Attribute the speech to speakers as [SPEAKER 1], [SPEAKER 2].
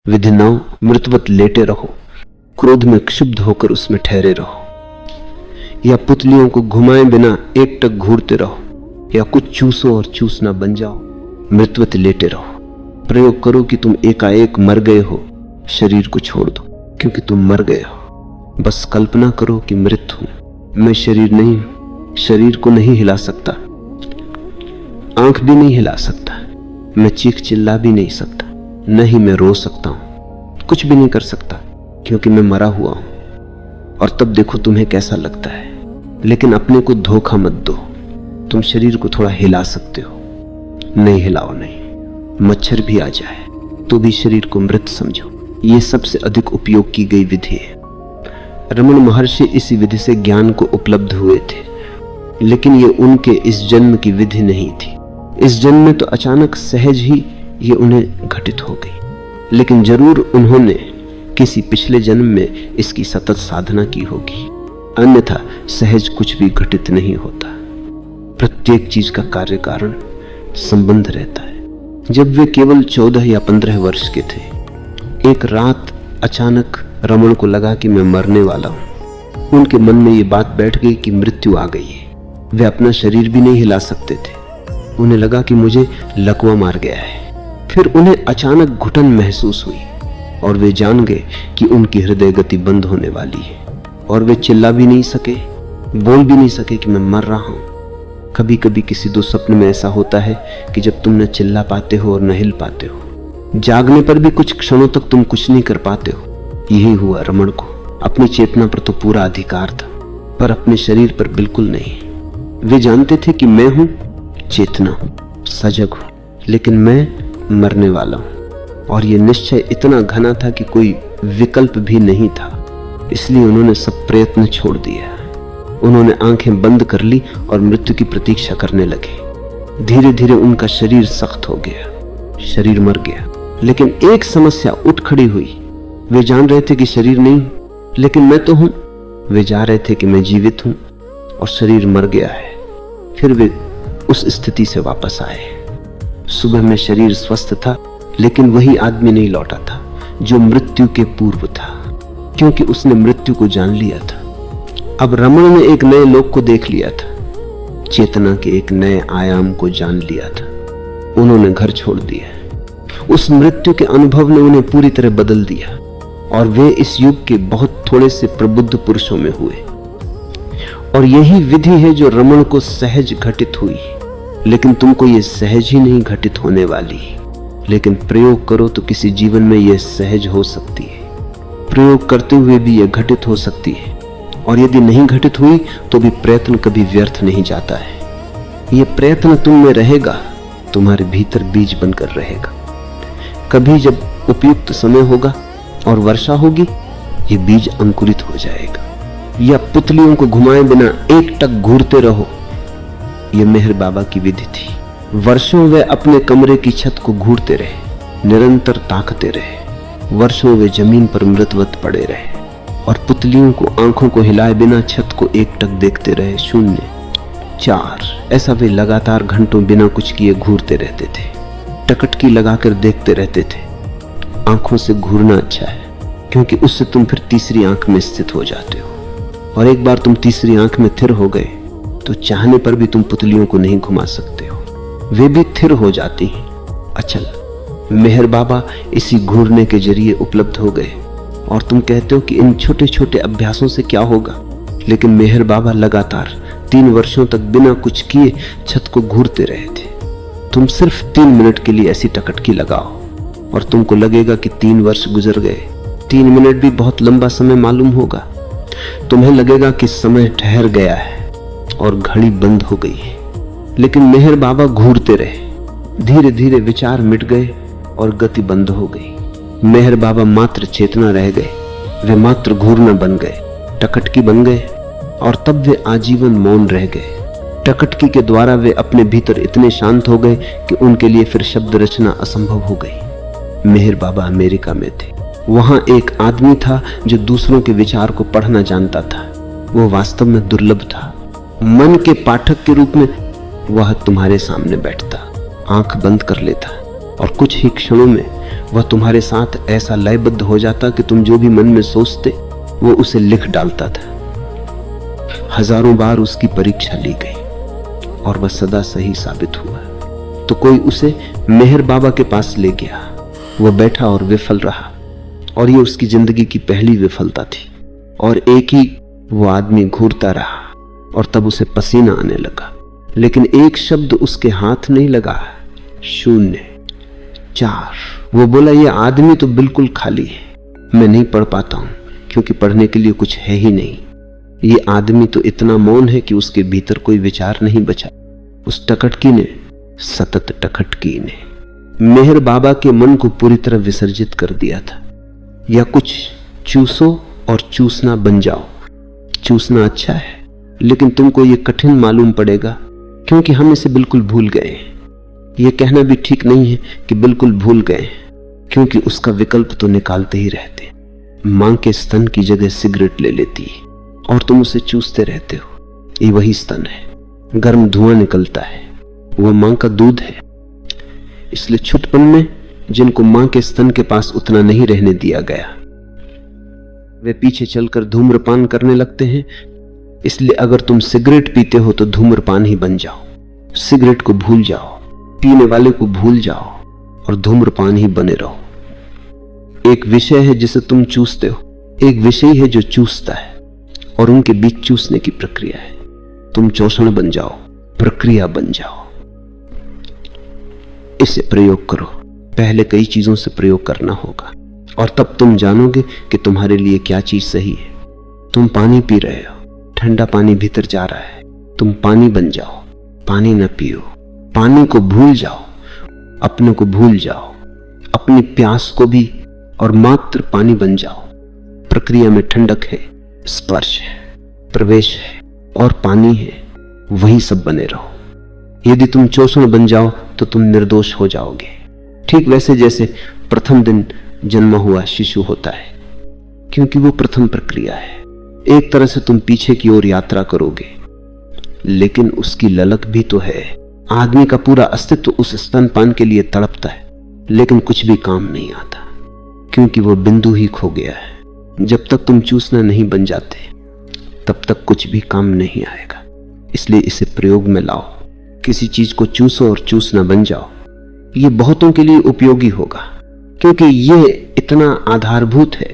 [SPEAKER 1] विधि 9, मृतवत लेटे रहो, क्रोध में क्षुब्ध होकर उसमें ठहरे रहो, या पुतलियों को घुमाए बिना एकटक घूरते रहो, या कुछ चूसो और चूसना बन जाओ। मृतवत लेटे रहो। प्रयोग करो कि तुम एकाएक मर गए हो, शरीर को छोड़ दो क्योंकि तुम मर गए हो। बस कल्पना करो कि मृत हूं, मैं शरीर नहीं हूं, शरीर को नहीं हिला सकता, आंख भी नहीं हिला सकता, मैं चीख चिल्ला भी नहीं सकता, न ही मैं रो सकता हूं, कुछ भी नहीं कर सकता क्योंकि मैं मरा हुआ हूं। और तब देखो तुम्हें कैसा लगता है। लेकिन अपने को धोखा मत दो, तुम शरीर को थोड़ा हिला सकते हो। नहीं हिलाओ नहीं, मच्छर भी आ जाए तो भी शरीर को मृत समझो। ये सबसे अधिक उपयोग की गई विधि है। रमण महर्षि इसी विधि से ज्ञान को उपलब्ध हुए थे, लेकिन ये उनके इस जन्म की विधि नहीं थी। इस जन्म में तो अचानक सहज ही ये उन्हें घटित हो गई, लेकिन जरूर उन्होंने किसी पिछले जन्म में इसकी सतत साधना की होगी, अन्यथा सहज कुछ भी घटित नहीं होता। प्रत्येक चीज का कार्य कारण संबंध रहता है। जब वे केवल 14 या 15 वर्ष के थे, एक रात अचानक रमण को लगा कि मैं मरने वाला हूं। उनके मन में ये बात बैठ गई कि मृत्यु आ गई है। वे अपना शरीर भी नहीं हिला सकते थे। उन्हें लगा कि मुझे लकवा मार गया है। फिर उन्हें अचानक घुटन महसूस हुई और वे जान गए कि उनकी हृदय गति बंद होने वाली है, और वे चिल्ला भी नहीं सके, बोल भी नहीं सके कि मैं मर रहा हूं। कभी कभी किसी दो स्वप्न में ऐसा होता है कि जब तुम न चिल्ला पाते हो और न हिल पाते हो, जागने पर भी कुछ क्षणों तक तुम कुछ नहीं कर पाते हो। यही हुआ रमण को। अपनी चेतना पर तो पूरा अधिकार था, पर अपने शरीर पर बिल्कुल नहीं। वे जानते थे कि मैं हूं चेतना, सजग हूं, लेकिन मैं मरने वाला हूं। और यह निश्चय इतना घना था कि कोई विकल्प भी नहीं था। इसलिए उन्होंने सब प्रयत्न छोड़ दिया। उन्होंने आंखें बंद कर ली और मृत्यु की प्रतीक्षा करने लगे। धीरे धीरे उनका शरीर सख्त हो गया, शरीर मर गया। लेकिन एक समस्या उठ खड़ी हुई। वे जान रहे थे कि शरीर नहीं, लेकिन मैं तो हूं। वे जा रहे थे कि मैं जीवित हूं और शरीर मर गया है। फिर वे उस स्थिति से वापस आए। सुबह में शरीर स्वस्थ था, लेकिन वही आदमी नहीं लौटा था जो मृत्यु के पूर्व था, क्योंकि उसने मृत्यु को जान लिया था। अब रमण ने एक नए लोक को देख लिया था, चेतना के एक नए आयाम को जान लिया था। उन्होंने घर छोड़ दिया। उस मृत्यु के अनुभव ने उन्हें पूरी तरह बदल दिया, और वे इस युग के बहुत थोड़े से प्रबुद्ध पुरुषों में हुए। और यही विधि है जो रमण को सहज घटित हुई। लेकिन तुमको ये सहज ही नहीं घटित होने वाली, लेकिन प्रयोग करो तो किसी जीवन में यह सहज हो सकती है। प्रयोग करते हुए भी यह घटित हो सकती है, और यदि नहीं घटित हुई तो भी प्रयत्न कभी व्यर्थ नहीं जाता है। यह प्रयत्न तुम में रहेगा, तुम्हारे भीतर बीज बनकर रहेगा। कभी जब उपयुक्त समय होगा और वर्षा होगी, ये बीज अंकुरित हो जाएगा। या पुतलियों को घुमाए बिना एकटक घूरते रहो, यह मेहर बाबा की विधि थी। वर्षों वे अपने कमरे की छत को घूरते रहे, निरंतर ताकते रहे। वर्षों वे जमीन पर मृतवत पड़े रहे और पुतलियों को आंखों को हिलाए बिना छत को एकटक देखते रहे। 0, 4, ऐसा वे लगातार घंटों बिना कुछ किए घूरते रहते थे। टकटकी लगाकर देखते रहते थे। आंखों से घूरना अच्छा है, क्योंकि उससे तुम फिर तीसरी आंख में स्थित हो जाते हो, और एक बार तुम तीसरी आंख में थिर हो गए तो चाहने पर भी तुम पुतलियों को नहीं घुमा सकते हो, वे भी थिर हो जाती हैं। अचल मेहर बाबा इसी घूरने के जरिए उपलब्ध हो गए। और तुम कहते हो कि इन छोटे छोटे अभ्यासों से क्या होगा, लेकिन मेहर बाबा लगातार 3 वर्षों तक बिना कुछ किए छत को घूरते रहे थे। तुम सिर्फ 3 मिनट के लिए ऐसी टकटकी लगाओ और तुमको लगेगा कि 3 वर्ष गुजर गए। 3 मिनट भी बहुत लंबा समय मालूम होगा। तुम्हें लगेगा कि समय ठहर गया है और घड़ी बंद हो गई है। लेकिन मेहर बाबा घूरते रहे। धीरे धीरे विचार मिट गए और गति बंद हो गई। मेहर बाबा मात्र चेतना रह गए। वे मात्र घूरना बन गए, टकटकी बन गए, और तब वे आजीवन मौन रह गए। टकटकी के द्वारा वे अपने भीतर इतने शांत हो गए कि उनके लिए फिर शब्द रचना असंभव हो गई। मेहर बाबा अमेरिका में थे। वहां एक आदमी था जो दूसरों के विचार को पढ़ना जानता था। वो वास्तव में दुर्लभ था। मन के पाठक के रूप में वह तुम्हारे सामने बैठता, आंख बंद कर लेता, और कुछ ही क्षणों में वह तुम्हारे साथ ऐसा लयबद्ध हो जाता कि तुम जो भी मन में सोचते वो उसे लिख डालता था। हजारों बार उसकी परीक्षा ली गई और वह सदा सही साबित हुआ। तो कोई उसे मेहर बाबा के पास ले गया। वह बैठा और विफल रहा, और ये उसकी जिंदगी की पहली विफलता थी। और एक ही वो आदमी घूरता रहा, और तब उसे पसीना आने लगा, लेकिन एक शब्द उसके हाथ नहीं लगा। 0, 4। वो बोला, ये आदमी तो बिल्कुल खाली है, मैं नहीं पढ़ पाता हूं क्योंकि पढ़ने के लिए कुछ है ही नहीं। ये आदमी तो इतना मौन है कि उसके भीतर कोई विचार नहीं बचा। उस टकटकी ने, सतत टकटकी ने मेहर बाबा के मन को पूरी तरह विसर्जित कर दिया था। या कुछ चूसो और चूसना बन जाओ। चूसना अच्छा है, लेकिन तुमको ये कठिन मालूम पड़ेगा क्योंकि हम इसे बिल्कुल भूल गए। ये कहना भी ठीक नहीं है कि बिल्कुल भूल गए, क्योंकि उसका विकल्प तो निकालते ही रहते। मां के स्तन की जगह सिगरेट ले लेती है और तुम उसे चूसते रहते हो। ये वही स्तन है, गर्म धुआं निकलता है, वह मां का दूध है। इसलिए छुटपन में जिनको मां के स्तन के पास उतना नहीं रहने दिया गया, वे पीछे चलकर धूम्रपान करने लगते हैं। इसलिए अगर तुम सिगरेट पीते हो तो धूम्रपान ही बन जाओ। सिगरेट को भूल जाओ, पीने वाले को भूल जाओ और धूम्रपान ही बने रहो। एक विषय है जिसे तुम चूसते हो, एक विषय है जो चूसता है, और उनके बीच चूसने की प्रक्रिया है। तुम चौसण बन जाओ, प्रक्रिया बन जाओ। इसे प्रयोग करो। पहले कई चीजों से प्रयोग करना होगा, और तब तुम जानोगे कि तुम्हारे लिए क्या चीज सही है। तुम पानी पी रहे हो, ठंडा पानी भीतर जा रहा है, तुम पानी बन जाओ, पानी न पियो, पानी को भूल जाओ, अपने को भूल जाओ, अपनी प्यास को भी, और मात्र पानी बन जाओ। प्रक्रिया में ठंडक है, स्पर्श है, प्रवेश है और पानी है, वही सब बने रहो। यदि तुम चौसण बन जाओ तो तुम निर्दोष हो जाओगे। ठीक वैसे जैसे प्रथम दिन जन्मा हुआ शिशु होता है, क्योंकि वो प्रथम प्रक्रिया है। एक तरह से तुम पीछे की ओर यात्रा करोगे, लेकिन उसकी ललक भी तो है। आदमी का पूरा अस्तित्व उस स्तनपान के लिए तड़पता है, लेकिन कुछ भी काम नहीं आता, क्योंकि वो बिंदु ही खो गया है। जब तक तुम चूसना नहीं बन जाते, तब तक कुछ भी काम नहीं आएगा। इसलिए इसे प्रयोग में लाओ। किसी चीज को चूसो और चूसना बन जाओ। ये बहुतों के लिए उपयोगी होगा, क्योंकि ये इतना आधारभूत है